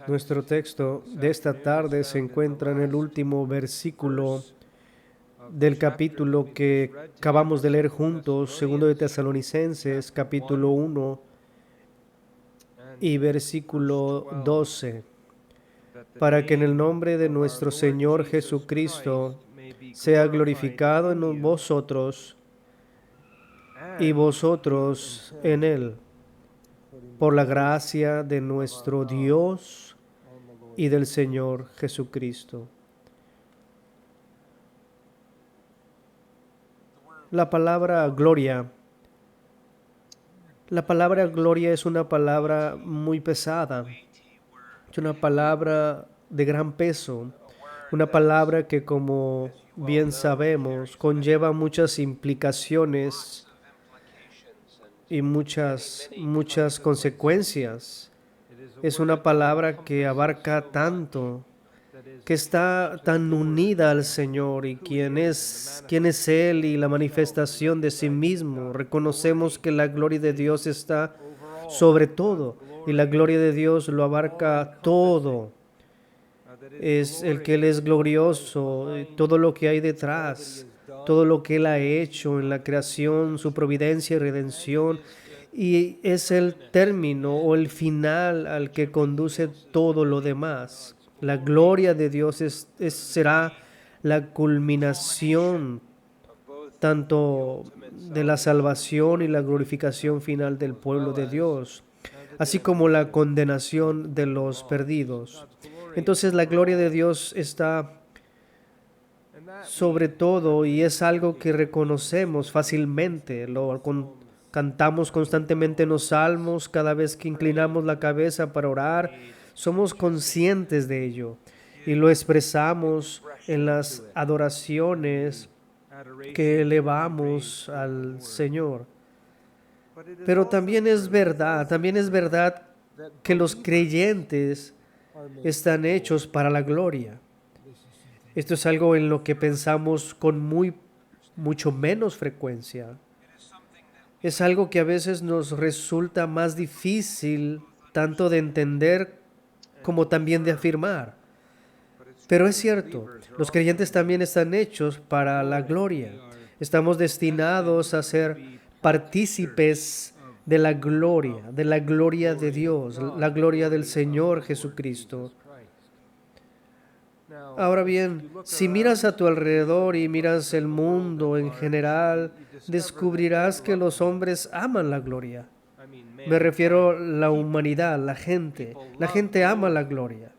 Nuestro texto de esta tarde se encuentra en el último versículo del capítulo que acabamos de leer juntos, segundo de Tesalonicenses, capítulo 1 y versículo 12, para que en el nombre de nuestro Señor Jesucristo sea glorificado en vosotros y vosotros en Él, por la gracia de nuestro Dios y del Señor Jesucristo. La palabra gloria es una palabra muy pesada, es una palabra de gran peso, una palabra que, como bien sabemos, conlleva muchas implicaciones y muchas consecuencias. Es una palabra que abarca tanto, que está tan unida al Señor y quién es Él y la manifestación de sí mismo. Reconocemos que la gloria de Dios está sobre todo y la gloria de Dios lo abarca todo. Es el que Él es glorioso, todo lo que hay detrás, todo lo que Él ha hecho en la creación, su providencia y redención, y es el término o el final al que conduce todo lo demás. La gloria de Dios será la culminación tanto de la salvación y la glorificación final del pueblo de Dios, así como la condenación de los perdidos. Entonces la gloria de Dios está sobre todo y es algo que reconocemos fácilmente, cantamos constantemente en los salmos, cada vez que inclinamos la cabeza para orar, somos conscientes de ello y lo expresamos en las adoraciones que elevamos al Señor. Pero también es verdad que los creyentes están hechos para la gloria. Esto es algo en lo que pensamos con mucho menos frecuencia. Es algo que a veces nos resulta más difícil tanto de entender como también de afirmar. Pero es cierto, los creyentes también están hechos para la gloria. Estamos destinados a ser partícipes de la gloria de Dios, la gloria del Señor Jesucristo. Ahora bien, si miras a tu alrededor y miras el mundo en general, descubrirás que los hombres aman la gloria. Me refiero a la humanidad, la gente. La gente ama la gloria.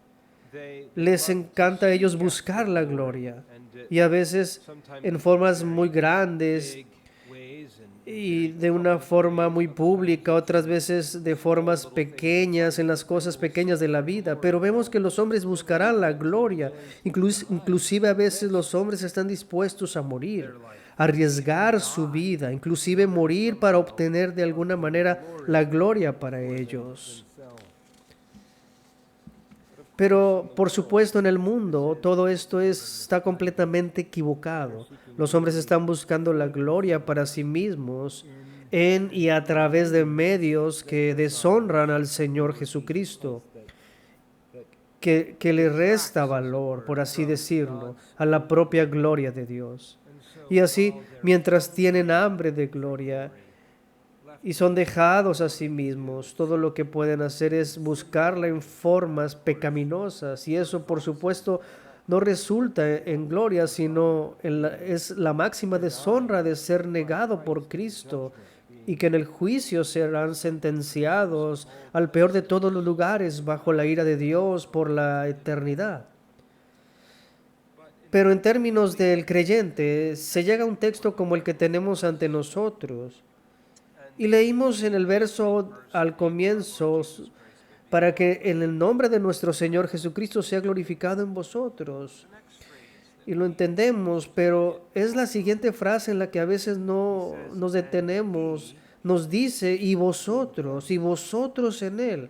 Les encanta a ellos buscar la gloria. Y a veces en formas muy grandes y de una forma muy pública, otras veces de formas pequeñas, en las cosas pequeñas de la vida. Pero vemos que los hombres buscarán la gloria. Inclusive a veces los hombres están dispuestos a morir, a arriesgar su vida, inclusive morir para obtener de alguna manera la gloria para ellos. Pero, por supuesto, en el mundo todo esto está completamente equivocado. Los hombres están buscando la gloria para sí mismos en y a través de medios que deshonran al Señor Jesucristo, que le resta valor, por así decirlo, a la propia gloria de Dios. Y así, mientras tienen hambre de gloria, y son dejados a sí mismos, todo lo que pueden hacer es buscarla en formas pecaminosas y eso, por supuesto, no resulta en gloria, sino es la máxima deshonra de ser negado por Cristo y que en el juicio serán sentenciados al peor de todos los lugares bajo la ira de Dios por la eternidad. Pero en términos del creyente, se llega a un texto como el que tenemos ante nosotros. Y leímos en el verso al comienzo, para que en el nombre de nuestro Señor Jesucristo sea glorificado en vosotros. Y lo entendemos, pero es la siguiente frase en la que a veces no nos detenemos. Nos dice, y vosotros en Él.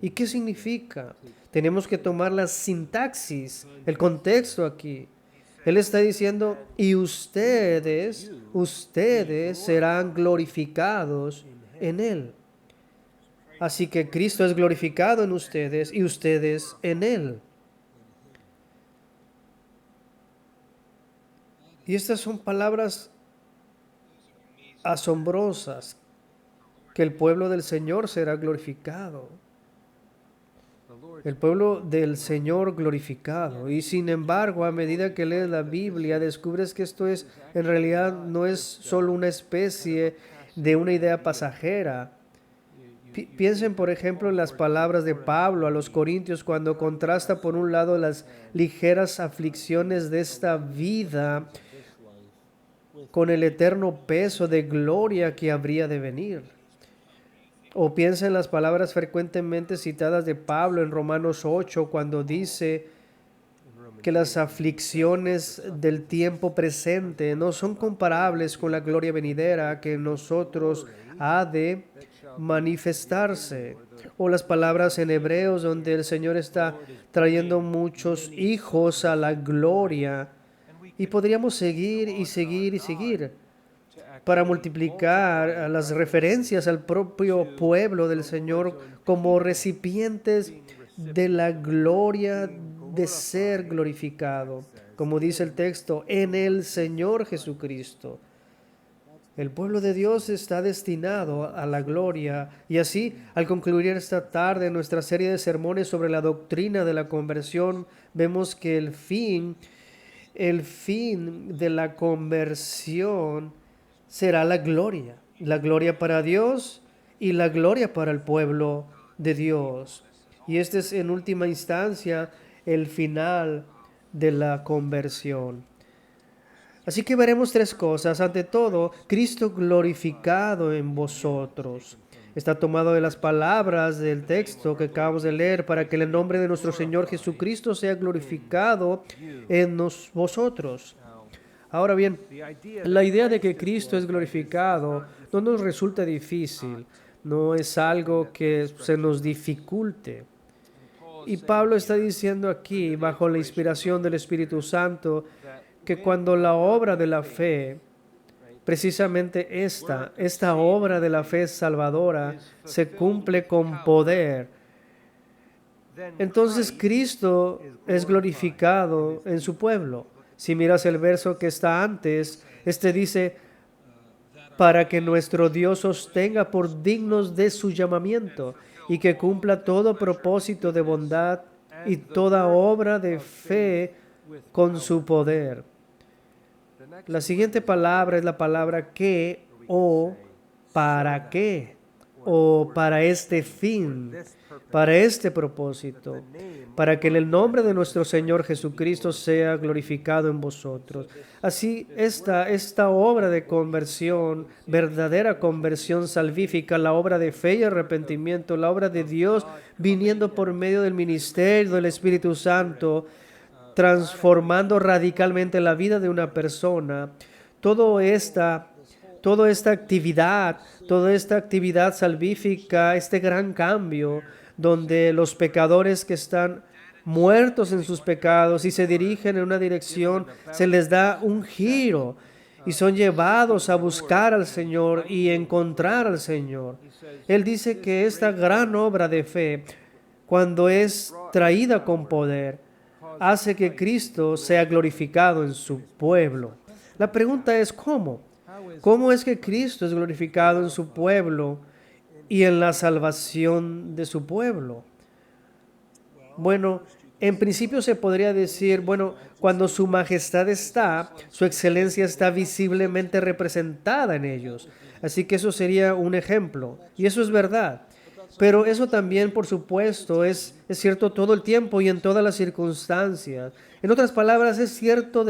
¿Y qué significa? Tenemos que tomar la sintaxis, el contexto aquí. Él está diciendo, y ustedes serán glorificados en Él. Así que Cristo es glorificado en ustedes y ustedes en Él. Y estas son palabras asombrosas, que el pueblo del Señor será glorificado. El pueblo del Señor glorificado. Y sin embargo, a medida que lees la Biblia, descubres que esto es, en realidad, no es solo una especie de una idea pasajera. Piensen, por ejemplo, en las palabras de Pablo a los Corintios cuando contrasta, por un lado, las ligeras aflicciones de esta vida con el eterno peso de gloria que habría de venir. O piensa en las palabras frecuentemente citadas de Pablo en Romanos 8, cuando dice que las aflicciones del tiempo presente no son comparables con la gloria venidera que en nosotros ha de manifestarse. O las palabras en Hebreos, donde el Señor está trayendo muchos hijos a la gloria. Y podríamos seguir y seguir y seguir para multiplicar las referencias al propio pueblo del Señor como recipientes de la gloria de ser glorificado. Como dice el texto, en el Señor Jesucristo. El pueblo de Dios está destinado a la gloria. Y así, al concluir esta tarde nuestra serie de sermones sobre la doctrina de la conversión, vemos que el fin de la conversión será la gloria para Dios y la gloria para el pueblo de Dios. Y este es en última instancia el final de la conversión. Así que veremos tres cosas. Ante todo, Cristo glorificado en vosotros. Está tomado de las palabras del texto que acabamos de leer, para que el nombre de nuestro Señor Jesucristo sea glorificado en vosotros. Ahora bien, la idea de que Cristo es glorificado no nos resulta difícil, no es algo que se nos dificulte. Y Pablo está diciendo aquí, bajo la inspiración del Espíritu Santo, que cuando la obra de la fe, precisamente esta obra de la fe salvadora, se cumple con poder, entonces Cristo es glorificado en su pueblo. Si miras el verso que está antes, este dice, para que nuestro Dios os tenga por dignos de su llamamiento y que cumpla todo propósito de bondad y toda obra de fe con su poder. La siguiente palabra es la palabra que o para qué o para este fin, para este propósito, para que el nombre de nuestro Señor Jesucristo sea glorificado en vosotros. Así, esta obra de conversión, verdadera conversión salvífica, la obra de fe y arrepentimiento, la obra de Dios viniendo por medio del ministerio del Espíritu Santo, transformando radicalmente la vida de una persona, toda esta actividad salvífica, este gran cambio, donde los pecadores que están muertos en sus pecados y se dirigen en una dirección, se les da un giro y son llevados a buscar al Señor y encontrar al Señor. Él dice que esta gran obra de fe, cuando es traída con poder, hace que Cristo sea glorificado en su pueblo. La pregunta es ¿cómo? ¿Cómo es que Cristo es glorificado en su pueblo y en la salvación de su pueblo? Bueno, en principio se podría decir, cuando su majestad está, su excelencia está visiblemente representada en ellos. Así que eso sería un ejemplo. Y eso es verdad. Pero eso también, por supuesto, es cierto todo el tiempo y en todas las circunstancias. En otras palabras, es cierto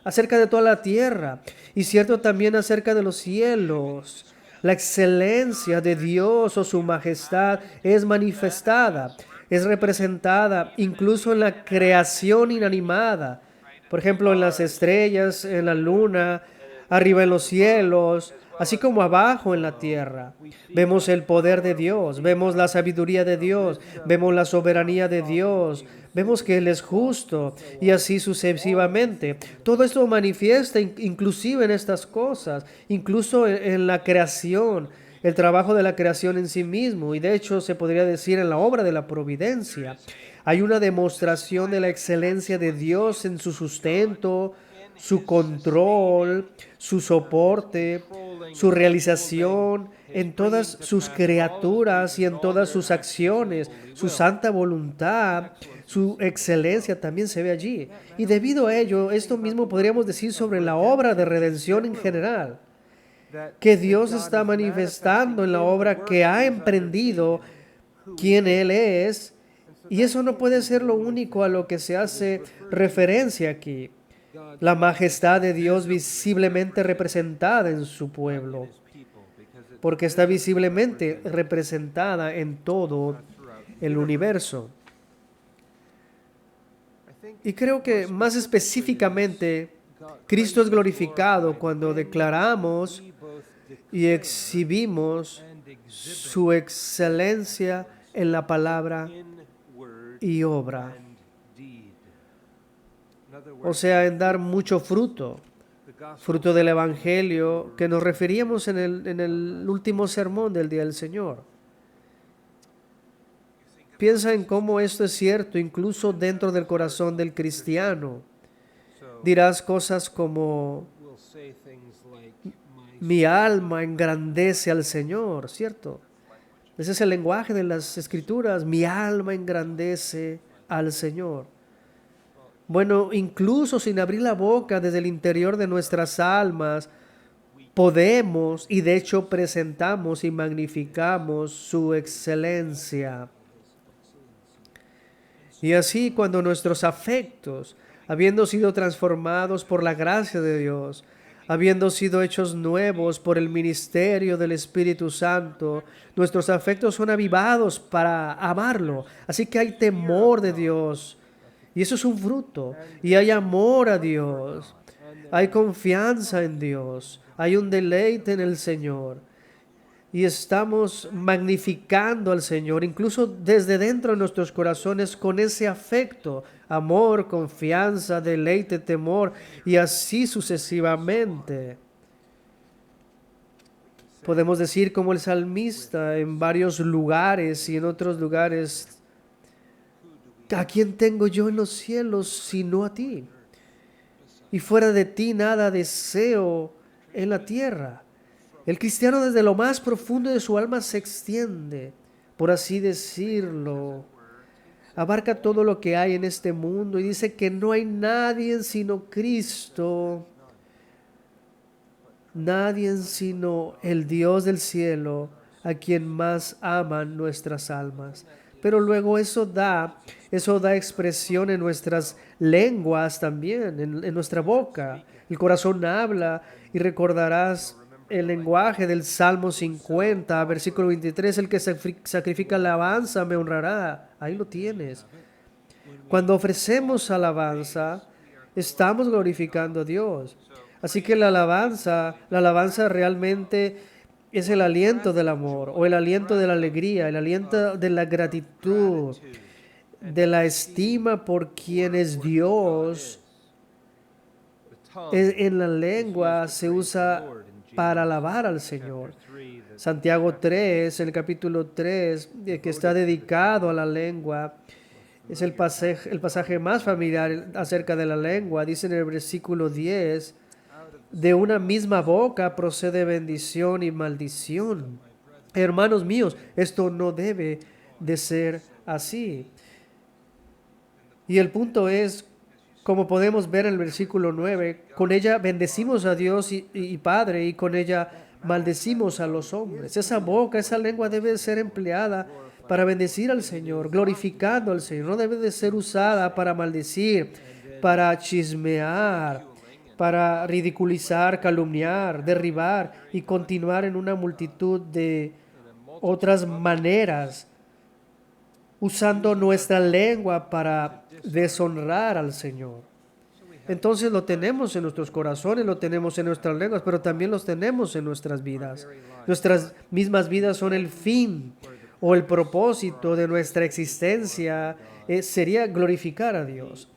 acerca de toda la tierra y cierto también acerca de los cielos. La excelencia de Dios o su majestad es manifestada, es representada incluso en la creación inanimada. Por ejemplo, en las estrellas, en la luna, arriba en los cielos, así como abajo en la tierra. Vemos el poder de Dios, vemos la sabiduría de Dios, vemos la soberanía de Dios, vemos que Él es justo y así sucesivamente. Todo esto manifiesta inclusive en estas cosas, incluso en la creación, el trabajo de la creación en sí mismo, y de hecho se podría decir en la obra de la providencia. Hay una demostración de la excelencia de Dios en su sustento, su control, su soporte, su realización en todas sus criaturas y en todas sus acciones, su santa voluntad, su excelencia también se ve allí. Y debido a ello, esto mismo podríamos decir sobre la obra de redención en general, que Dios está manifestando en la obra que ha emprendido, quién Él es, y eso no puede ser lo único a lo que se hace referencia aquí. La majestad de Dios visiblemente representada en su pueblo, porque está visiblemente representada en todo el universo. Y creo que más específicamente, Cristo es glorificado cuando declaramos y exhibimos su excelencia en la palabra y obra. O sea, en dar mucho fruto, fruto del Evangelio que nos referíamos en el último sermón del Día del Señor. Piensa en cómo esto es cierto incluso dentro del corazón del cristiano. Dirás cosas como: mi alma engrandece al Señor, ¿cierto? Ese es el lenguaje de las Escrituras. Mi alma engrandece al Señor. Bueno, incluso sin abrir la boca, desde el interior de nuestras almas, podemos y de hecho presentamos y magnificamos su excelencia. Y así, cuando nuestros afectos, habiendo sido transformados por la gracia de Dios, habiendo sido hechos nuevos por el ministerio del Espíritu Santo, nuestros afectos son avivados para amarlo. Así que hay temor de Dios, y eso es un fruto. Y hay amor a Dios, hay confianza en Dios, hay un deleite en el Señor. Y estamos magnificando al Señor, incluso desde dentro de nuestros corazones, con ese afecto, amor, confianza, deleite, temor, y así sucesivamente. Podemos decir como el salmista en varios lugares y en otros lugares: ¿a quién tengo yo en los cielos sino a ti? Y fuera de ti nada deseo en la tierra. El cristiano desde lo más profundo de su alma se extiende, por así decirlo, abarca todo lo que hay en este mundo y dice que no hay nadie sino Cristo, nadie sino el Dios del cielo, a quien más aman nuestras almas. Pero luego eso da expresión en nuestras lenguas también, en nuestra boca. El corazón habla, y recordarás el lenguaje del Salmo 50, versículo 23, el que sacrifica alabanza me honrará. Ahí lo tienes. Cuando ofrecemos alabanza, estamos glorificando a Dios. Así que la alabanza realmente es el aliento del amor, o el aliento de la alegría, el aliento de la gratitud, de la estima por quien es Dios. En la lengua se usa para alabar al Señor. Santiago 3, el capítulo 3, que está dedicado a la lengua, es el pasaje más familiar acerca de la lengua. Dice en el versículo 10, de una misma boca procede bendición y maldición. Hermanos míos, esto no debe de ser así. Y el punto es, como podemos ver en el versículo 9, con ella bendecimos a Dios y Padre, y con ella maldecimos a los hombres. Esa boca, esa lengua debe ser empleada para bendecir al Señor, glorificando al Señor. No debe de ser usada para maldecir, para chismear, para ridiculizar, calumniar, derribar y continuar en una multitud de otras maneras, usando nuestra lengua para deshonrar al Señor. Entonces lo tenemos en nuestros corazones, lo tenemos en nuestras lenguas, pero también los tenemos en nuestras vidas. Nuestras mismas vidas son el fin o el propósito de nuestra existencia. Sería glorificar a Dios.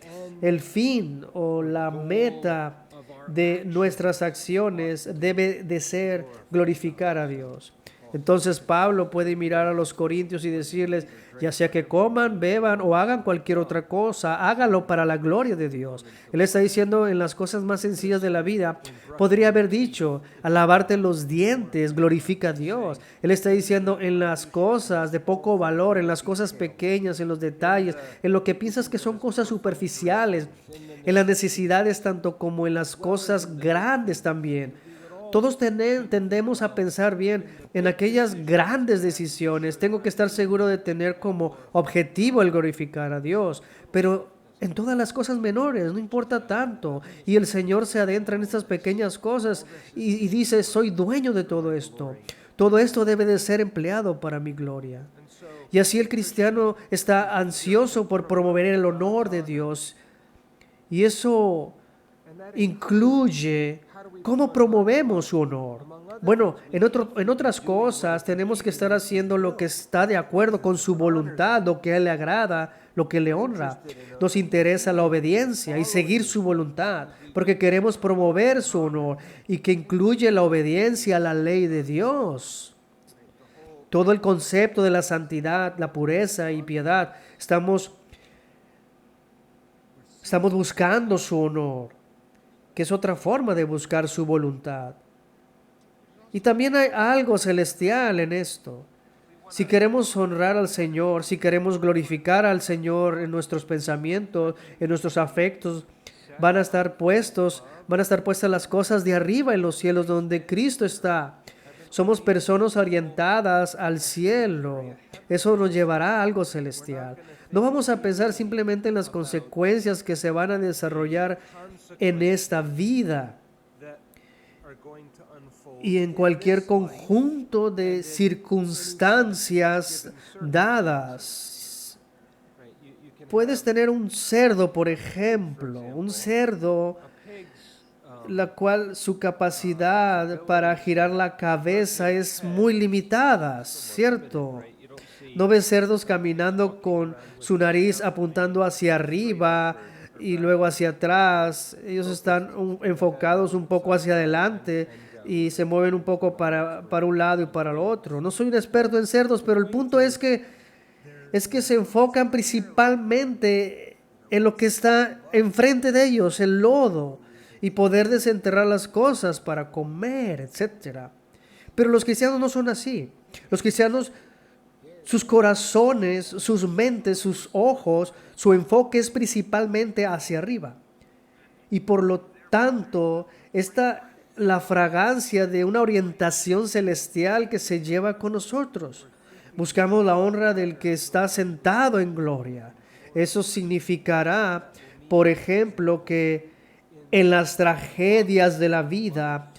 El fin o la meta de nuestras acciones debe de ser glorificar a Dios. Entonces Pablo puede mirar a los corintios y decirles, ya sea que coman, beban o hagan cualquier otra cosa, hágalo para la gloria de Dios. Él está diciendo en las cosas más sencillas de la vida, podría haber dicho, al lavarte los dientes, glorifica a Dios. Él está diciendo en las cosas de poco valor, en las cosas pequeñas, en los detalles, en lo que piensas que son cosas superficiales, en las necesidades tanto como en las cosas grandes también. Todos tendemos a pensar bien en aquellas grandes decisiones. Tengo que estar seguro de tener como objetivo el glorificar a Dios, pero en todas las cosas menores, no importa tanto. Y el Señor se adentra en estas pequeñas cosas y dice, soy dueño de todo esto. Todo esto debe de ser empleado para mi gloria. Y así el cristiano está ansioso por promover el honor de Dios. Y eso incluye cómo promovemos su honor. Bueno, en otras cosas tenemos que estar haciendo lo que está de acuerdo con su voluntad, lo que a Él le agrada, lo que le honra. Nos interesa la obediencia y seguir su voluntad, porque queremos promover su honor y que incluye la obediencia a la ley de Dios. Todo el concepto de la santidad, la pureza y piedad, estamos buscando su honor, que es otra forma de buscar su voluntad. Y también hay algo celestial en esto. Si queremos honrar al Señor, si queremos glorificar al Señor en nuestros pensamientos, en nuestros afectos, van a estar puestas las cosas de arriba en los cielos donde Cristo está. Somos personas orientadas al cielo. Eso nos llevará a algo celestial. No vamos a pensar simplemente en las consecuencias que se van a desarrollar en esta vida y en cualquier conjunto de circunstancias dadas. Puedes tener un cerdo, por ejemplo, un cerdo, la cual su capacidad para girar la cabeza es muy limitada, ¿cierto? No ves cerdos caminando con su nariz apuntando hacia arriba y luego hacia atrás. Ellos están enfocados un poco hacia adelante y se mueven un poco para un lado y para el otro. No soy un experto en cerdos, pero el punto es que se enfocan principalmente en lo que está enfrente de ellos, el lodo, y poder desenterrar las cosas para comer, etcétera. Pero los cristianos no son así. Los cristianos, sus corazones, sus mentes, sus ojos, su enfoque es principalmente hacia arriba. Y por lo tanto, la fragancia de una orientación celestial que se lleva con nosotros. Buscamos la honra del que está sentado en gloria. Eso significará, por ejemplo, que en las tragedias de la vida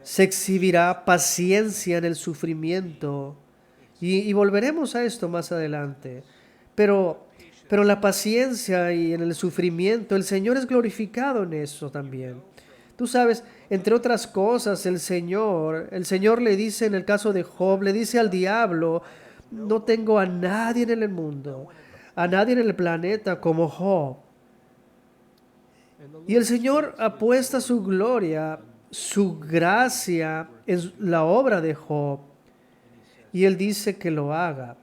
se exhibirá paciencia en el sufrimiento. Y volveremos a esto más adelante. Pero la paciencia y en el sufrimiento, el Señor es glorificado en eso también. Tú sabes, entre otras cosas, el Señor le dice en el caso de Job, le dice al diablo, no tengo a nadie en el mundo, a nadie en el planeta como Job. Y el Señor apuesta su gloria, su gracia en la obra de Job. Y Él dice que lo haga.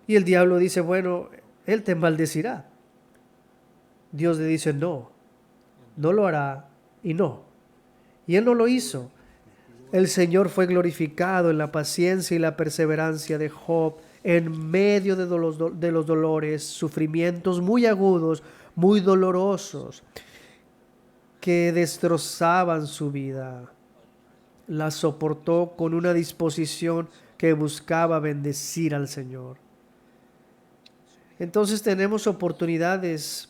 Y el diablo dice, bueno, Él te maldecirá. Dios le dice, no lo hará y no. Y Él no lo hizo. El Señor fue glorificado en la paciencia y la perseverancia de Job en medio de los dolores, sufrimientos muy agudos, muy dolorosos, que destrozaban su vida. La soportó con una disposición que buscaba bendecir al Señor. Entonces tenemos oportunidades.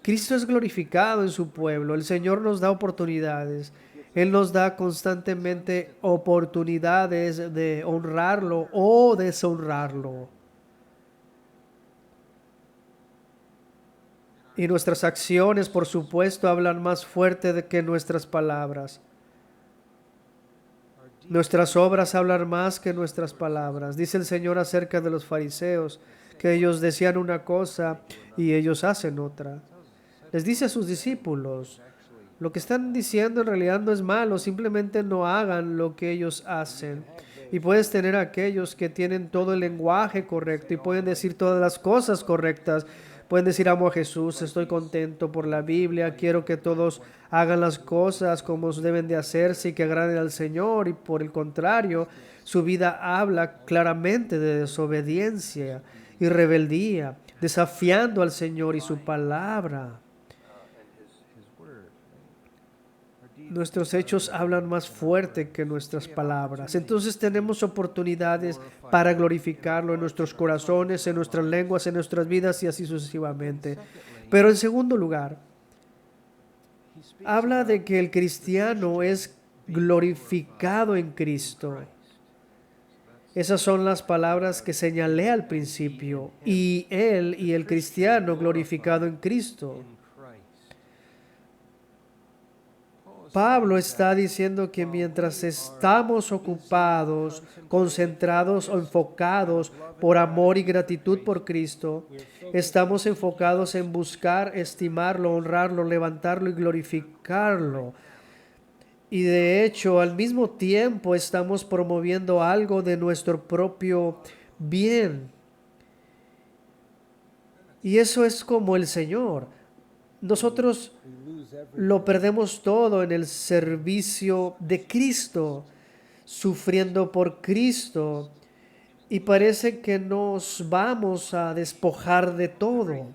Cristo es glorificado en su pueblo. El Señor nos da oportunidades. Él nos da constantemente oportunidades de honrarlo o deshonrarlo. Y nuestras acciones, por supuesto, hablan más fuerte que nuestras palabras. Nuestras obras hablan más que nuestras palabras. Dice el Señor acerca de los fariseos, que ellos decían una cosa y ellos hacen otra. Les dice a sus discípulos, Lo que están diciendo en realidad no es malo, simplemente no hagan lo que ellos hacen. Y puedes tener aquellos que tienen todo el lenguaje correcto y pueden decir todas las cosas correctas. Pueden decir, amo a Jesús, estoy contento por la Biblia, quiero que todos hagan las cosas como deben de hacerse y que agraden al Señor. Y por el contrario, su vida habla claramente de desobediencia y rebeldía, desafiando al Señor y su palabra. Nuestros hechos hablan más fuerte que nuestras palabras. Entonces tenemos oportunidades para glorificarlo en nuestros corazones, en nuestras lenguas, en nuestras vidas y así sucesivamente. Pero en segundo lugar, habla de que el cristiano es glorificado en Cristo. Esas son las palabras que señalé al principio. Y él y el cristiano glorificado en Cristo. Pablo está diciendo que mientras estamos ocupados, concentrados o enfocados por amor y gratitud por Cristo, estamos enfocados en buscar, estimarlo, honrarlo, levantarlo y glorificarlo. Y de hecho, al mismo tiempo estamos promoviendo algo de nuestro propio bien. Y eso es como el Señor. Nosotros lo perdemos todo en el servicio de Cristo, sufriendo por Cristo, y parece que nos vamos a despojar de todo,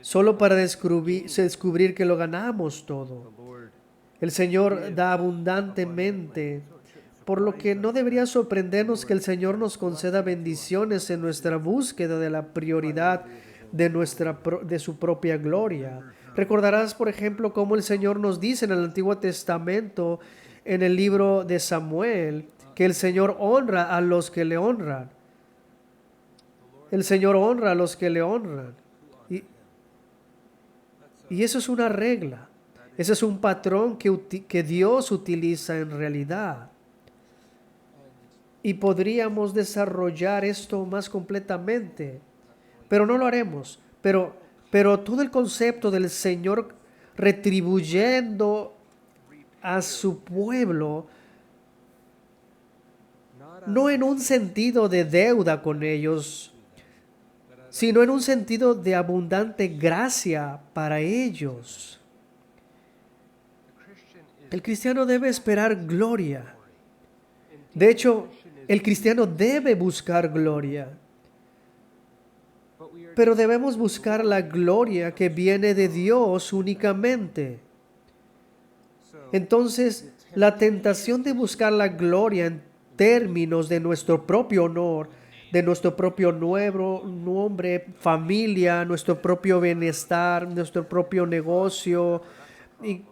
solo para descubrir que lo ganamos todo. El Señor da abundantemente, por lo que no debería sorprendernos que el Señor nos conceda bendiciones en nuestra búsqueda de la prioridad de su propia gloria. Recordarás, por ejemplo, cómo el Señor nos dice en el Antiguo Testamento, en el libro de Samuel, que el Señor honra a los que le honran. El Señor honra a los que le honran. Y eso es una regla. Ese es un patrón que Dios utiliza en realidad. Y podríamos desarrollar esto más completamente, pero no lo haremos. Pero todo el concepto del Señor retribuyendo a su pueblo, no en un sentido de deuda con ellos, sino en un sentido de abundante gracia para ellos. El cristiano debe esperar gloria. De hecho, el cristiano debe buscar gloria. Pero debemos buscar la gloria que viene de Dios únicamente. Entonces, la tentación de buscar la gloria en términos de nuestro propio honor, de nuestro propio nombre, familia, nuestro propio bienestar, nuestro propio negocio, y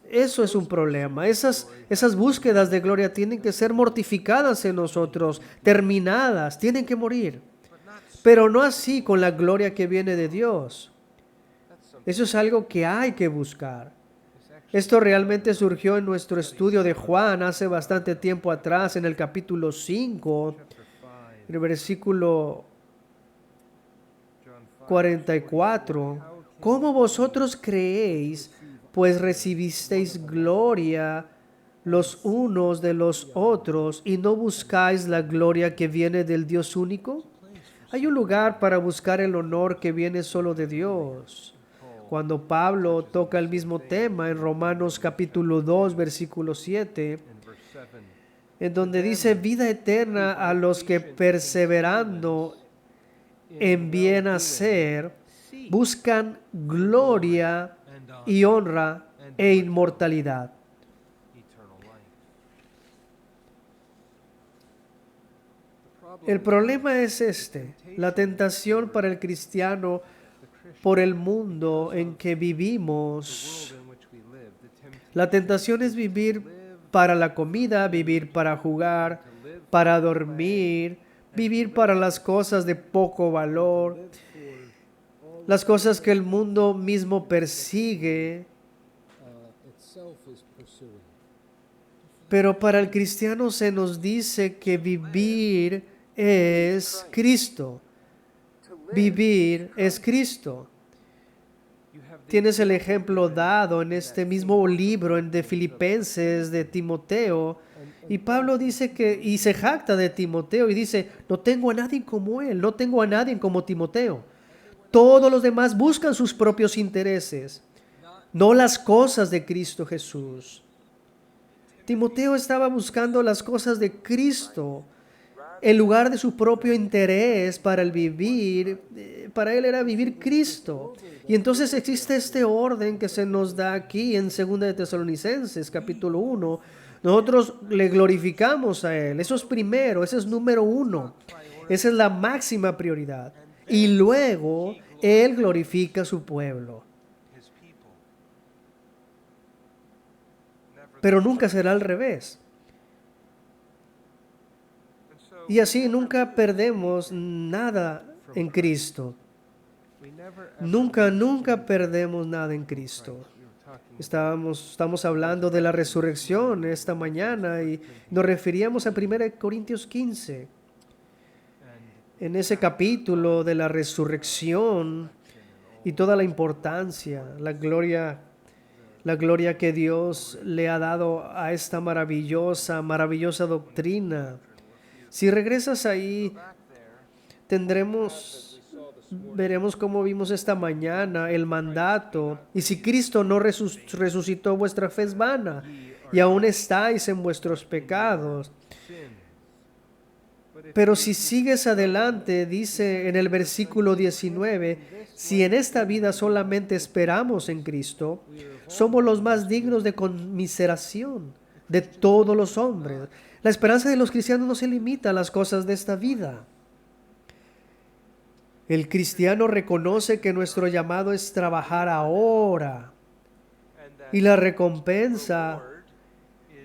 eso es un problema. Esas búsquedas de gloria tienen que ser mortificadas en nosotros, terminadas, tienen que morir. Pero no así con la gloria que viene de Dios. Eso es algo que hay que buscar. Esto realmente surgió en nuestro estudio de Juan hace bastante tiempo atrás, en el capítulo 5, en el versículo 44. ¿Cómo vosotros creéis, pues recibisteis gloria los unos de los otros y no buscáis la gloria que viene del Dios único? Hay un lugar para buscar el honor que viene solo de Dios. Cuando Pablo toca el mismo tema en Romanos capítulo 2, versículo 7, en donde dice vida eterna a los que perseverando en bien hacer, buscan gloria y honra e inmortalidad. El problema es la tentación para el cristiano por el mundo en que vivimos. La tentación es vivir para la comida, vivir para jugar, para dormir, vivir para las cosas de poco valor, las cosas que el mundo mismo persigue. Pero para el cristiano se nos dice que vivir es Cristo. Vivir es Cristo. tienes el ejemplo dado en este mismo libro de Filipenses, de Timoteo. Y Pablo dice que, y se jacta de Timoteo y dice, no tengo a nadie como él, no tengo a nadie como Timoteo. Todos los demás buscan sus propios intereses, no las cosas de Cristo Jesús. Timoteo estaba buscando las cosas de Cristo en lugar de su propio interés para el vivir. Para él era vivir Cristo. Y entonces existe este orden que se nos da aquí en 2 de Tesalonicenses, capítulo 1. Nosotros le glorificamos a Él. Eso es primero, ese es número uno. Esa es la máxima prioridad. Y luego Él glorifica a su pueblo. Pero nunca será al revés. Y así nunca perdemos nada en Cristo. Nunca perdemos nada en Cristo. Estamos hablando de la resurrección esta mañana y nos referíamos a 1 Corintios 15. En ese capítulo de la resurrección y toda la importancia, la gloria que Dios le ha dado a esta maravillosa doctrina. Si regresas ahí, veremos cómo vimos esta mañana el mandato. Y si Cristo no resucitó, vuestra fe es vana y aún estáis en vuestros pecados. Pero si sigues adelante, dice en el versículo 19, si en esta vida solamente esperamos en Cristo, somos los más dignos de conmiseración de todos los hombres. La esperanza de los cristianos no se limita a las cosas de esta vida. El cristiano reconoce que nuestro llamado es trabajar ahora y la recompensa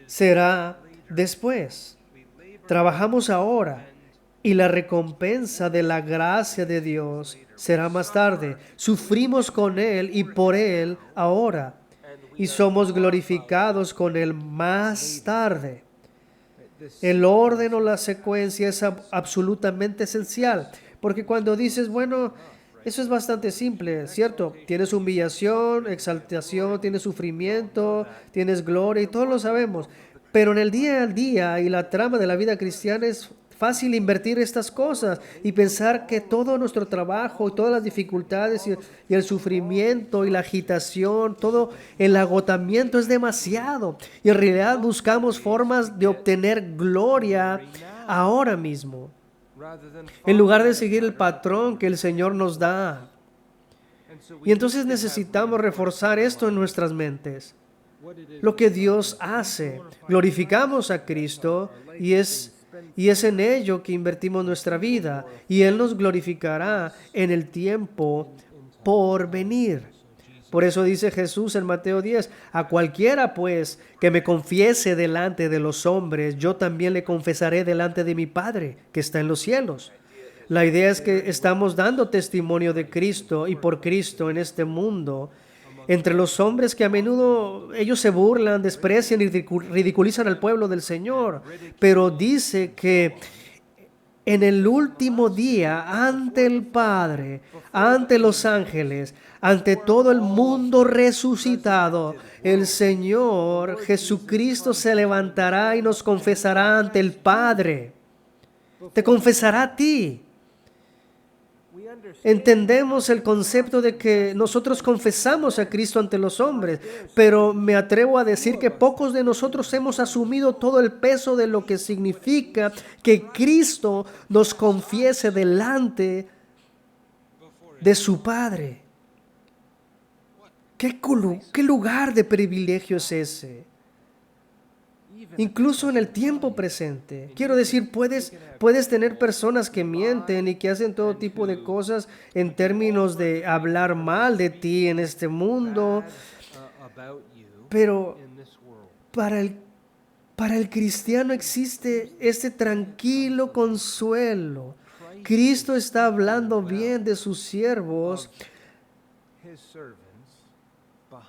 será después. Trabajamos ahora y la recompensa de la gracia de Dios será más tarde. Sufrimos con Él y por Él ahora y somos glorificados con Él más tarde. El orden o la secuencia es absolutamente esencial, porque cuando dices, bueno, eso es bastante simple, ¿cierto? Tienes humillación, exaltación, tienes sufrimiento, tienes gloria y todos lo sabemos, pero en el día al día y la trama de la vida cristiana es fácil invertir estas cosas y pensar que todo nuestro trabajo y todas las dificultades y el sufrimiento y la agitación, todo el agotamiento es demasiado. Y en realidad buscamos formas de obtener gloria ahora mismo, en lugar de seguir el patrón que el Señor nos da. Y entonces necesitamos reforzar esto en nuestras mentes. Lo que Dios hace, glorificamos a Cristo y es en ello que invertimos nuestra vida y Él nos glorificará en el tiempo por venir. Por eso dice Jesús en Mateo 10, a cualquiera pues que me confiese delante de los hombres, yo también le confesaré delante de mi Padre que está en los cielos. La idea es que estamos dando testimonio de Cristo y por Cristo en este mundo, entre los hombres que a menudo ellos se burlan, desprecian y ridiculizan al pueblo del Señor. Pero dice que en el último día, ante el Padre, ante los ángeles, ante todo el mundo resucitado, el Señor Jesucristo se levantará y nos confesará ante el Padre. Te confesará a ti. Entendemos el concepto de que nosotros confesamos a Cristo ante los hombres, pero me atrevo a decir que pocos de nosotros hemos asumido todo el peso de lo que significa que Cristo nos confiese delante de su Padre. ¿Qué lugar de privilegio es ese? Incluso en el tiempo presente. Quiero decir, puedes tener personas que mienten y que hacen todo tipo de cosas en términos de hablar mal de ti en este mundo. Pero para el cristiano existe este tranquilo consuelo. Cristo está hablando bien de sus siervos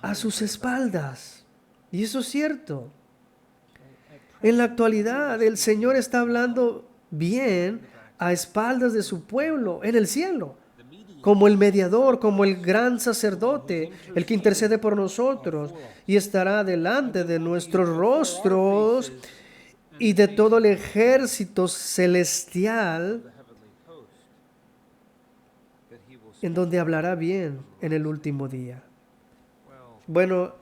a sus espaldas. Y eso es cierto. En la actualidad, el Señor está hablando bien a espaldas de su pueblo en el cielo. como el mediador, como el gran sacerdote, el que intercede por nosotros y estará delante de nuestros rostros y de todo el ejército celestial, en donde hablará bien en el último día. Bueno,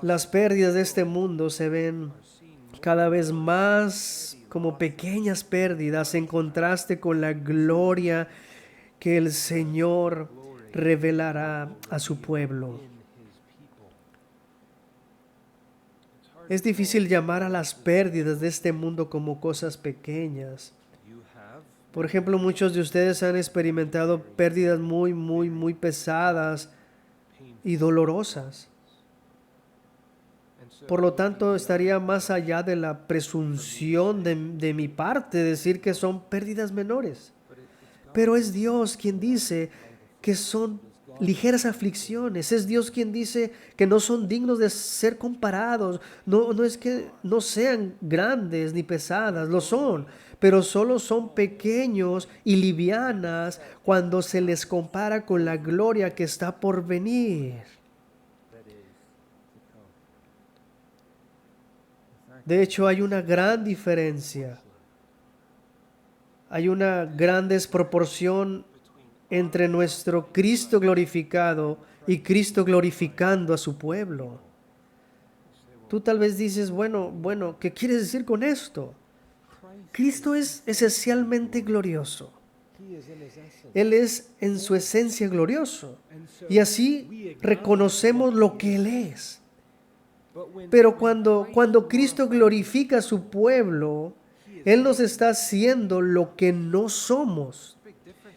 las pérdidas de este mundo se ven cada vez más como pequeñas pérdidas en contraste con la gloria que el Señor revelará a su pueblo. Es difícil llamar a las pérdidas de este mundo como cosas pequeñas. Por ejemplo, muchos de ustedes han experimentado pérdidas muy pesadas y dolorosas. Por lo tanto, estaría más allá de la presunción de mi parte decir que son pérdidas menores. Pero es Dios quien dice que son ligeras aflicciones. Es Dios quien dice que no son dignos de ser comparados. No es que no sean grandes ni pesadas, lo son, pero solo son pequeños y livianas cuando se les compara con la gloria que está por venir. De hecho, hay una gran diferencia. Hay una gran desproporción entre nuestro Cristo glorificado y Cristo glorificando a su pueblo. Tú tal vez dices, bueno, ¿qué quieres decir con esto? Cristo es esencialmente glorioso. Él es en su esencia glorioso. Y así reconocemos lo que Él es. Pero cuando Cristo glorifica a su pueblo, Él nos está haciendo lo que no somos.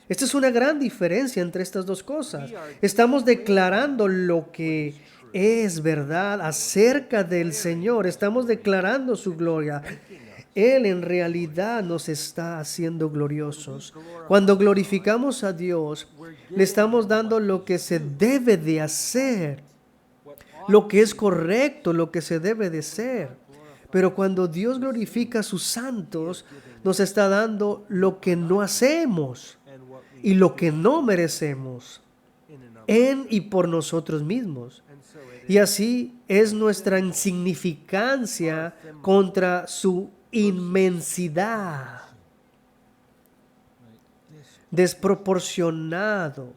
Esta es una gran diferencia entre estas dos cosas. Estamos declarando lo que es verdad acerca del Señor. Estamos declarando su gloria. Él en realidad nos está haciendo gloriosos. Cuando glorificamos a Dios, le estamos dando lo que se debe de hacer, lo que es correcto, lo que se debe de ser. Pero cuando Dios glorifica a sus santos, nos está dando lo que no hacemos y lo que no merecemos en y por nosotros mismos. Y así es nuestra insignificancia contra su inmensidad, desproporcionado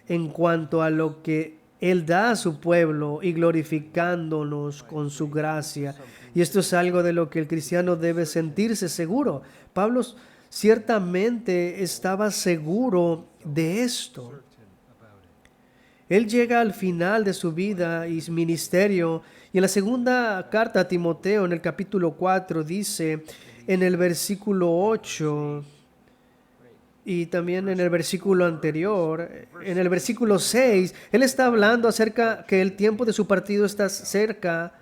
en cuanto a lo que Él da a su pueblo y glorificándonos con su gracia. Y esto es algo de lo que el cristiano debe sentirse seguro. Pablo ciertamente estaba seguro de esto. Él llega al final de su vida y ministerio, y en la segunda carta a Timoteo, en el capítulo 4, dice en el versículo 8, y también en el versículo anterior, en el versículo 6, él está hablando acerca que el tiempo de su partido está cerca,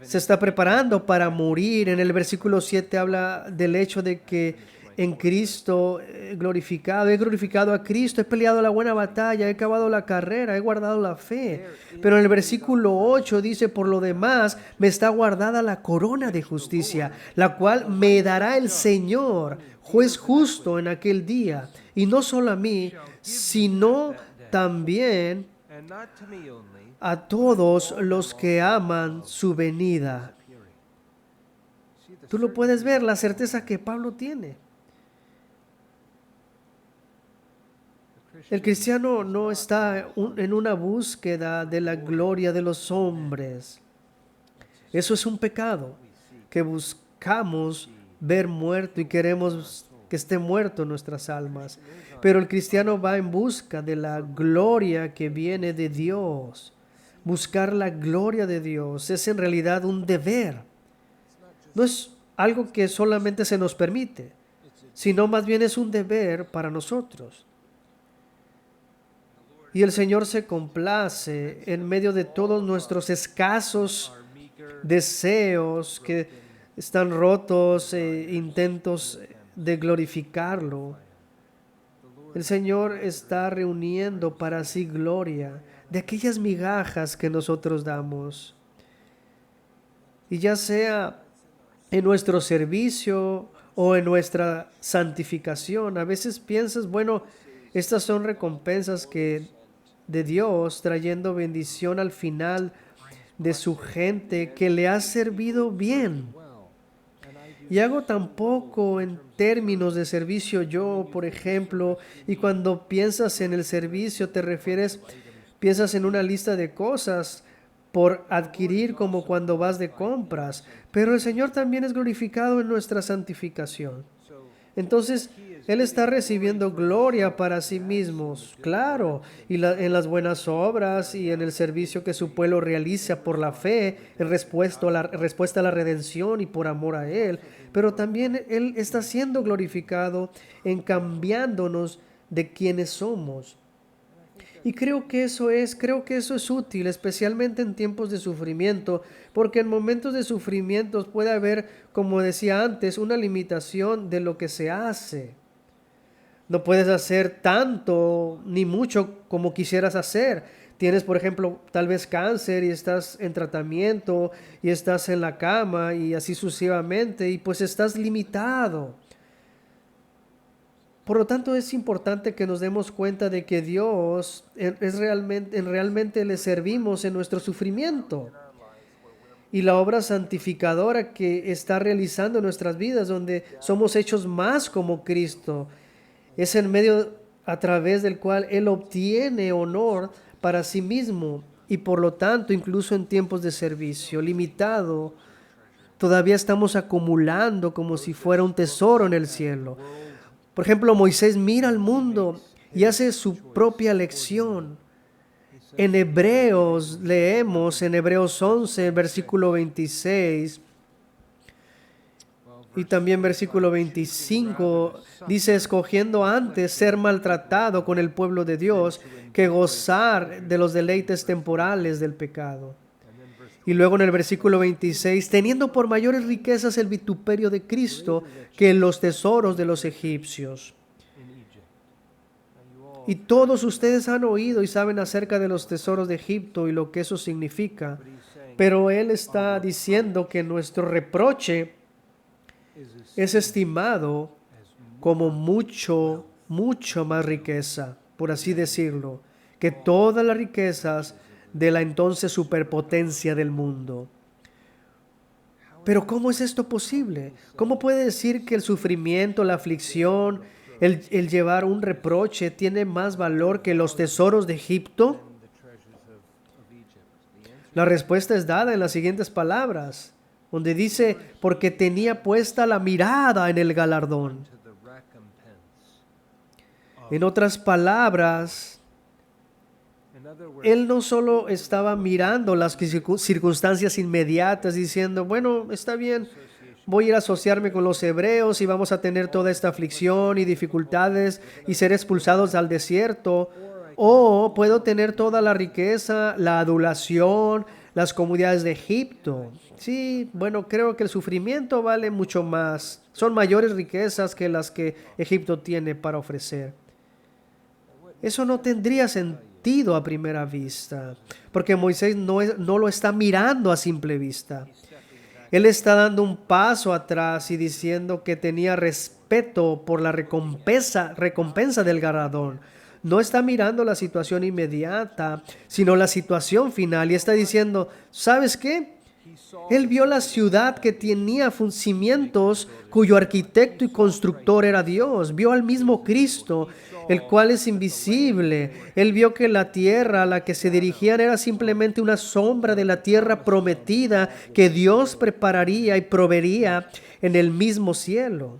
se está preparando para morir. En el versículo 7 habla del hecho de que en Cristo he glorificado a Cristo, he peleado la buena batalla, he acabado la carrera, he guardado la fe. Pero en el versículo 8 dice, por lo demás, me está guardada la corona de justicia, la cual me dará el Señor, juez justo en aquel día, y no solo a mí, sino también a todos los que aman su venida. Tú lo puedes ver, la certeza que Pablo tiene. El cristiano no está en una búsqueda de la gloria de los hombres. Eso es un pecado, que buscamos ver muerto y queremos que esté muerto nuestras almas. Pero el cristiano va en busca de la gloria que viene de Dios. Buscar la gloria de Dios es en realidad un deber. No es algo que solamente se nos permite, sino más bien es un deber para nosotros. Y el Señor se complace en medio de todos nuestros escasos deseos que están rotos, intentos de glorificarlo. El Señor está reuniendo para sí gloria de aquellas migajas que nosotros damos. Y ya sea en nuestro servicio o en nuestra santificación, a veces piensas, bueno, Estas son recompensas que de Dios trayendo bendición al final de su gente que le ha servido bien. Y hago tampoco en términos de servicio yo, por ejemplo, y cuando piensas en el servicio piensas en una lista de cosas por adquirir como cuando vas de compras, pero el Señor también es glorificado en nuestra santificación. Entonces, Él está recibiendo gloria para sí mismo, claro, y en las buenas obras y en el servicio que su pueblo realiza por la fe, en respuesta a la redención y por amor a Él, pero también Él está siendo glorificado en cambiándonos de quienes somos. Y creo que eso es útil, especialmente en tiempos de sufrimiento, porque en momentos de sufrimiento puede haber, como decía antes, una limitación de lo que se hace. No puedes hacer tanto ni mucho como quisieras hacer. Tienes, por ejemplo, tal vez cáncer y estás en tratamiento y estás en la cama y así sucesivamente y pues estás limitado. Por lo tanto, es importante que nos demos cuenta de que Dios realmente le servimos en nuestro sufrimiento. Y la obra santificadora que está realizando en nuestras vidas, donde somos hechos más como Cristo, es el medio a través del cual Él obtiene honor para sí mismo. Y por lo tanto, incluso en tiempos de servicio limitado, todavía estamos acumulando como si fuera un tesoro en el cielo. Por ejemplo, Moisés mira al mundo y hace su propia lección. En Hebreos leemos, en Hebreos 11, versículo 26, y también versículo 25, dice, escogiendo antes ser maltratado con el pueblo de Dios que gozar de los deleites temporales del pecado. Y luego en el versículo 26, teniendo por mayores riquezas el vituperio de Cristo que los tesoros de los egipcios. Y todos ustedes han oído y saben acerca de los tesoros de Egipto y lo que eso significa. Pero Él está diciendo que nuestro reproche es estimado como mucho más riqueza, por así decirlo, que todas las riquezas de la entonces superpotencia del mundo. Pero ¿cómo es esto posible? ¿Cómo puede decir que el sufrimiento, la aflicción, el llevar un reproche tiene más valor que los tesoros de Egipto? La respuesta es dada en las siguientes palabras, donde dice, porque tenía puesta la mirada en el galardón. En otras palabras, Él no solo estaba mirando las circunstancias inmediatas diciendo, bueno, está bien, voy a ir a asociarme con los hebreos y vamos a tener toda esta aflicción y dificultades y ser expulsados al desierto. O puedo tener toda la riqueza, la adulación, las comodidades de Egipto. Sí, bueno, creo que el sufrimiento vale mucho más. Son mayores riquezas que las que Egipto tiene para ofrecer. Eso no tendría sentido a primera vista, porque Moisés no lo está mirando a simple vista. Él está dando un paso atrás y diciendo que tenía respeto por la recompensa del galardón. No está mirando la situación inmediata, sino la situación final y está diciendo, ¿sabes qué? Él vio la ciudad que tenía cimientos cuyo arquitecto y constructor era Dios. Vio al mismo Cristo, el cual es invisible. Él vio que la tierra a la que se dirigían era simplemente una sombra de la tierra prometida que Dios prepararía y proveería en el mismo cielo.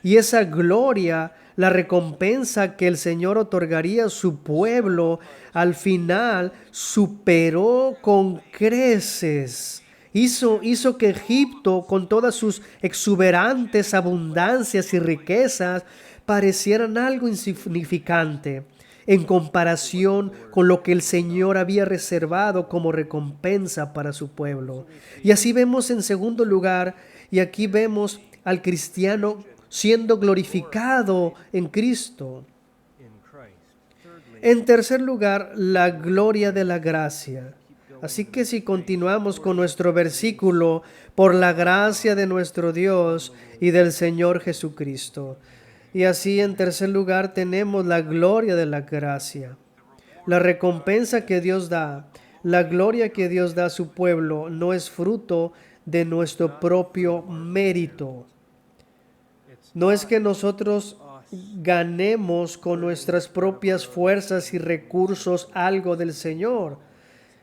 Y esa gloria, la recompensa que el Señor otorgaría a su pueblo, al final superó con creces. Hizo que Egipto, con todas sus exuberantes abundancias y riquezas, parecieran algo insignificante en comparación con lo que el Señor había reservado como recompensa para su pueblo. Y así vemos en segundo lugar, y aquí vemos al cristiano siendo glorificado en Cristo. En tercer lugar, la gloria de la gracia. Así que si continuamos con nuestro versículo, por la gracia de nuestro Dios y del Señor Jesucristo. Y así, en tercer lugar, tenemos la gloria de la gracia. La recompensa que Dios da, la gloria que Dios da a su pueblo, no es fruto de nuestro propio mérito. No es que nosotros ganemos con nuestras propias fuerzas y recursos algo del Señor.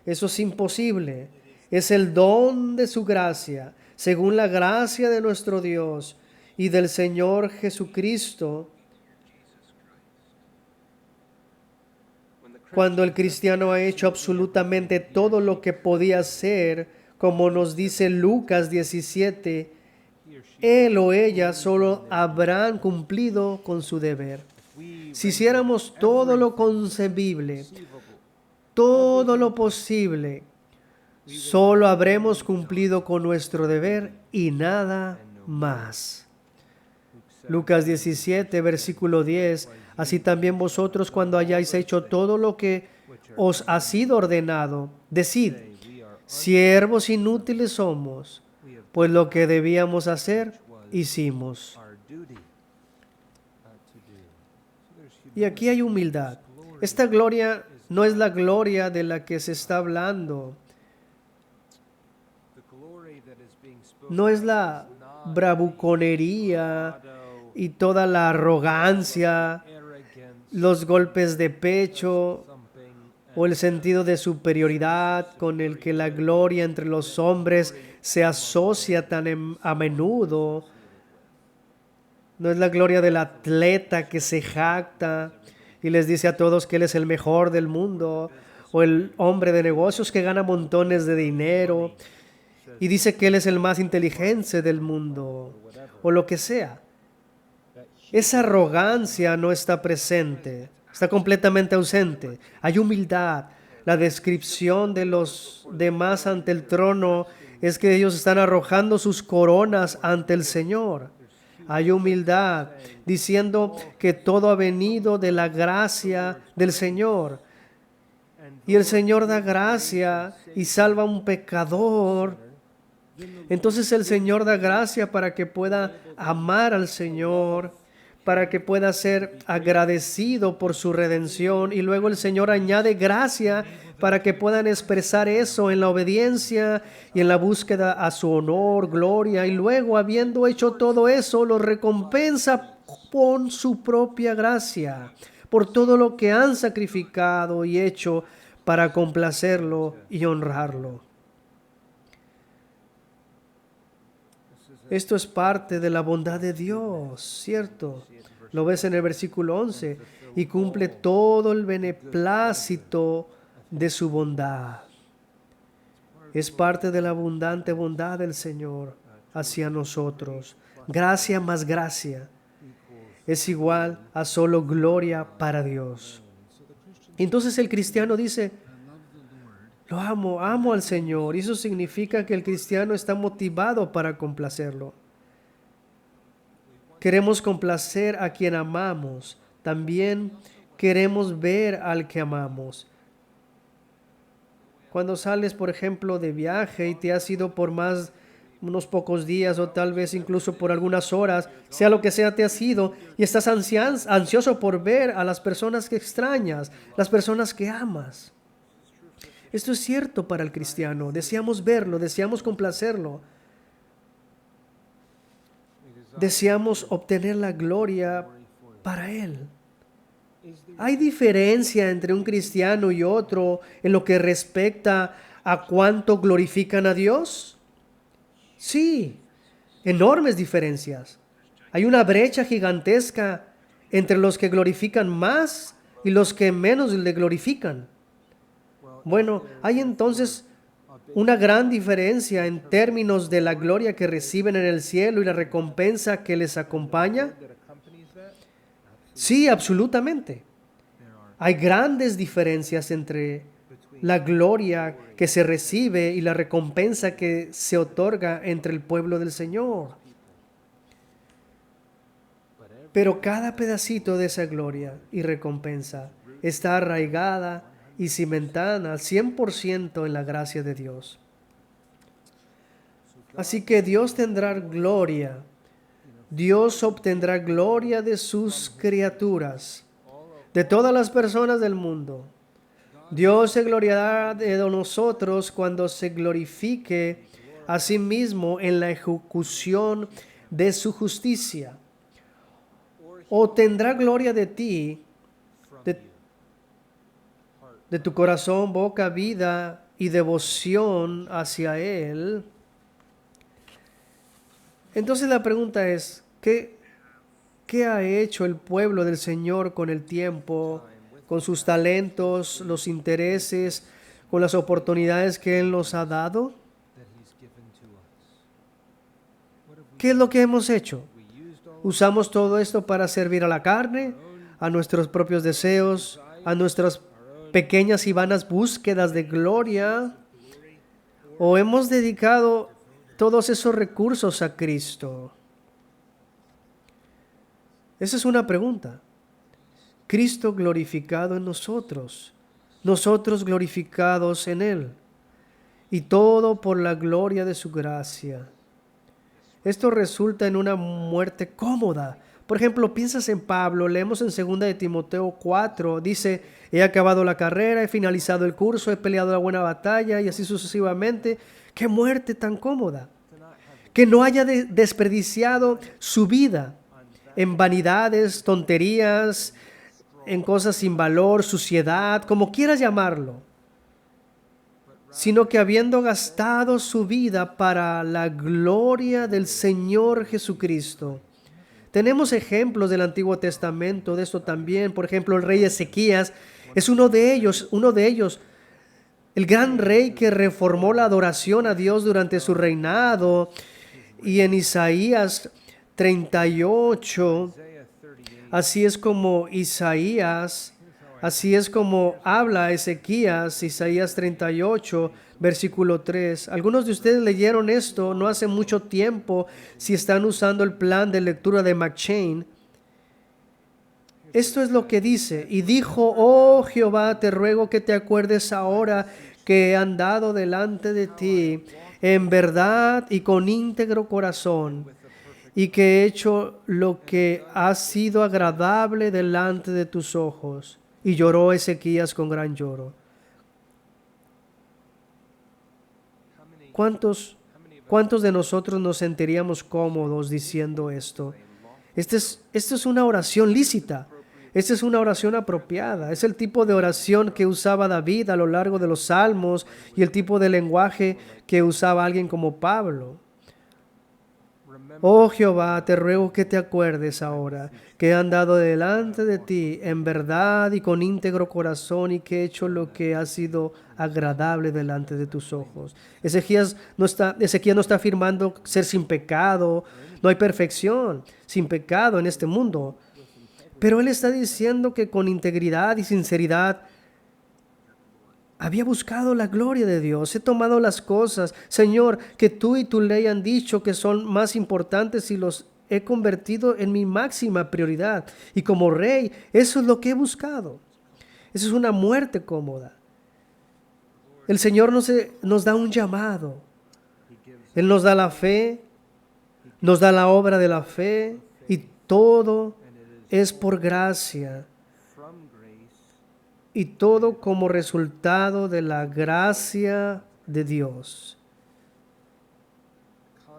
Eso es imposible. Es el don de su gracia, según la gracia de nuestro Dios y del Señor Jesucristo. Cuando el cristiano ha hecho absolutamente todo lo que podía hacer, como nos dice Lucas 17, él o ella solo habrán cumplido con su deber. Si hiciéramos todo lo concebible, todo lo posible, solo habremos cumplido con nuestro deber y nada más. Lucas 17, versículo 10. Así también vosotros, cuando hayáis hecho todo lo que os ha sido ordenado, decid: siervos inútiles somos, pues lo que debíamos hacer, hicimos. Y aquí hay humildad. Esta gloria no es la gloria de la que se está hablando. No es la bravuconería y toda la arrogancia, los golpes de pecho o el sentido de superioridad con el que la gloria entre los hombres se asocia tan a menudo. No es la gloria del atleta que se jacta y les dice a todos que él es el mejor del mundo, o el hombre de negocios que gana montones de dinero y dice que él es el más inteligente del mundo, o lo que sea. Esa arrogancia no está presente, está completamente ausente. Hay humildad. La descripción de los demás ante el trono es que ellos están arrojando sus coronas ante el Señor. Hay humildad, diciendo que todo ha venido de la gracia del Señor. Y el Señor da gracia y salva a un pecador. Entonces el Señor da gracia para que pueda amar al Señor, para que pueda ser agradecido por su redención, y luego el Señor añade gracia para que puedan expresar eso en la obediencia y en la búsqueda a su honor, gloria, y luego, habiendo hecho todo eso, los recompensa con su propia gracia por todo lo que han sacrificado y hecho para complacerlo y honrarlo. Esto es parte de la bondad de Dios, ¿cierto? Lo ves en el versículo 11, y cumple todo el beneplácito de su bondad. Es parte de la abundante bondad del Señor hacia nosotros. Gracia más gracia es igual a solo gloria para Dios. Entonces el cristiano dice: lo amo al Señor. Y eso significa que el cristiano está motivado para complacerlo. Queremos complacer a quien amamos. También queremos ver al que amamos. Cuando sales, por ejemplo, de viaje y te has ido por unos pocos días o tal vez incluso por algunas horas, sea lo que sea, te has ido y estás ansioso por ver a las personas que extrañas, las personas que amas. Esto es cierto para el cristiano. Deseamos verlo, deseamos complacerlo. Deseamos obtener la gloria para Él. ¿Hay diferencia entre un cristiano y otro en lo que respecta a cuánto glorifican a Dios? Sí, enormes diferencias. Hay una brecha gigantesca entre los que glorifican más y los que menos le glorifican. Bueno, hay entonces una gran diferencia en términos de la gloria que reciben en el cielo y la recompensa que les acompaña. Sí, absolutamente. Hay grandes diferencias entre la gloria que se recibe y la recompensa que se otorga entre el pueblo del Señor. Pero cada pedacito de esa gloria y recompensa está arraigada y cimentada al 100% en la gracia de Dios. Así que Dios tendrá gloria Dios obtendrá gloria de sus criaturas, de todas las personas del mundo. Dios se gloriará de nosotros cuando se glorifique a sí mismo en la ejecución de su justicia. O tendrá gloria de ti, de tu corazón, boca, vida y devoción hacia Él. Entonces la pregunta es, ¿qué ha hecho el pueblo del Señor con el tiempo, con sus talentos, los intereses, con las oportunidades que Él nos ha dado? ¿Qué es lo que hemos hecho? ¿Usamos todo esto para servir a la carne, a nuestros propios deseos, a nuestras pequeñas y vanas búsquedas de gloria? ¿O hemos dedicado todos esos recursos a Cristo? Esa es una pregunta. Cristo glorificado en nosotros, nosotros glorificados en Él, y todo por la gloria de su gracia. Esto resulta en una muerte cómoda. Por ejemplo, piensas en Pablo, leemos en 2 de Timoteo 4, dice, he acabado la carrera, he finalizado el curso, he peleado la buena batalla y así sucesivamente. ¡Qué muerte tan cómoda! Que no haya desperdiciado su vida en vanidades, tonterías, en cosas sin valor, suciedad, como quieras llamarlo, sino que habiendo gastado su vida para la gloria del Señor Jesucristo. Tenemos ejemplos del Antiguo Testamento de esto también. Por ejemplo, el rey Ezequías es uno de ellos, el gran rey que reformó la adoración a Dios durante su reinado. Y en Isaías 38, así es como habla Ezequías, Isaías 38, versículo 3. Algunos de ustedes leyeron esto no hace mucho tiempo si están usando el plan de lectura de McChain. Esto es lo que dice: y dijo, oh Jehová, te ruego que te acuerdes ahora que he andado delante de ti en verdad y con íntegro corazón, y que he hecho lo que ha sido agradable delante de tus ojos. Y lloró Ezequías con gran lloro. ¿Cuántos de nosotros nos sentiríamos cómodos diciendo esto? Esta es una oración lícita. Esta es una oración apropiada. Es el tipo de oración que usaba David a lo largo de los salmos y el tipo de lenguaje que usaba alguien como Pablo. Oh Jehová, te ruego que te acuerdes ahora que he andado delante de ti en verdad y con íntegro corazón, y que he hecho lo que ha sido agradable delante de tus ojos. Ezequías no está afirmando ser sin pecado. No hay perfección sin pecado en este mundo. Pero él está diciendo que con integridad y sinceridad había buscado la gloria de Dios. He tomado las cosas, Señor, que tú y tu ley han dicho que son más importantes, y los he convertido en mi máxima prioridad. Y como rey, eso es lo que he buscado. Eso es una muerte cómoda. El Señor nos da un llamado. Él nos da la fe, nos da la obra de la fe, y todo es por gracia. Y todo como resultado de la gracia de Dios.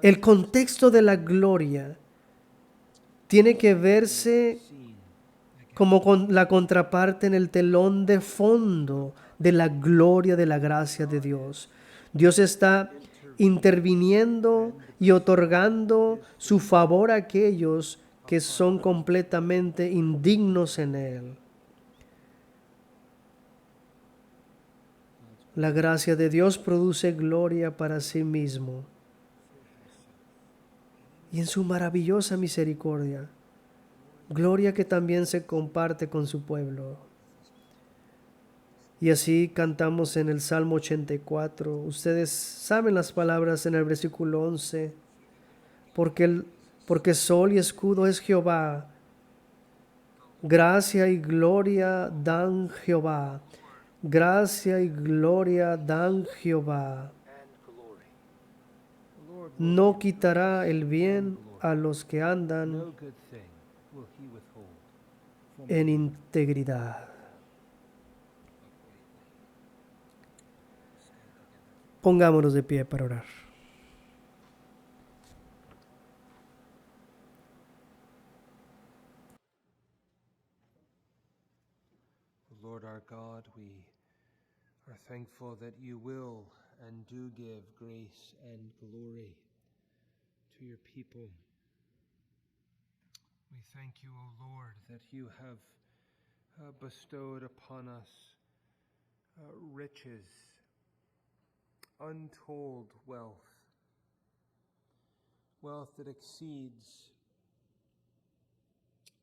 El contexto de la gloria tiene que verse como con la contraparte en el telón de fondo de la gloria de la gracia de Dios. Dios está interviniendo y otorgando su favor a aquellos que son completamente indignos en Él. La gracia de Dios produce gloria para sí mismo, y en su maravillosa misericordia, gloria que también se comparte con su pueblo. Y así cantamos en el Salmo 84. Ustedes saben las palabras en el versículo 11. Porque sol y escudo es Jehová, gracia y gloria dan Jehová. Gracia y gloria dan Jehová. No quitará el bien a los que andan No good thing will he withhold from en the integridad. Pongámonos de pie para orar. Lord our God, we are thankful that you will and do give grace and glory to your people. We thank you, O Lord, that you have bestowed upon us riches, untold wealth, wealth that exceeds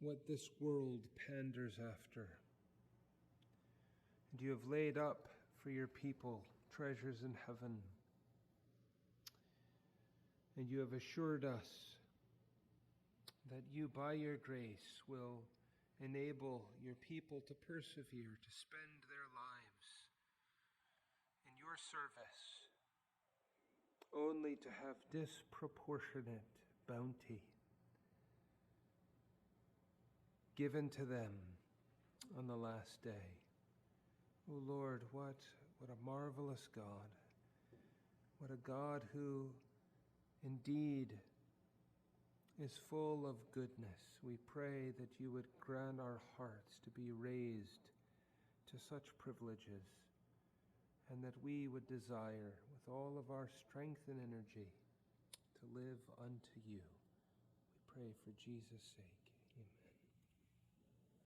what this world panders after. And you have laid up for your people treasures in heaven. And you have assured us that you, by your grace, will enable your people to persevere, to spend their lives in your service, only to have disproportionate bounty given to them on the last day. O Lord, what a marvelous God. What a God who indeed is full of goodness. We pray that you would grant our hearts to be raised to such privileges, and that we would desire with all of our strength and energy to live unto you. We pray for Jesus' sake.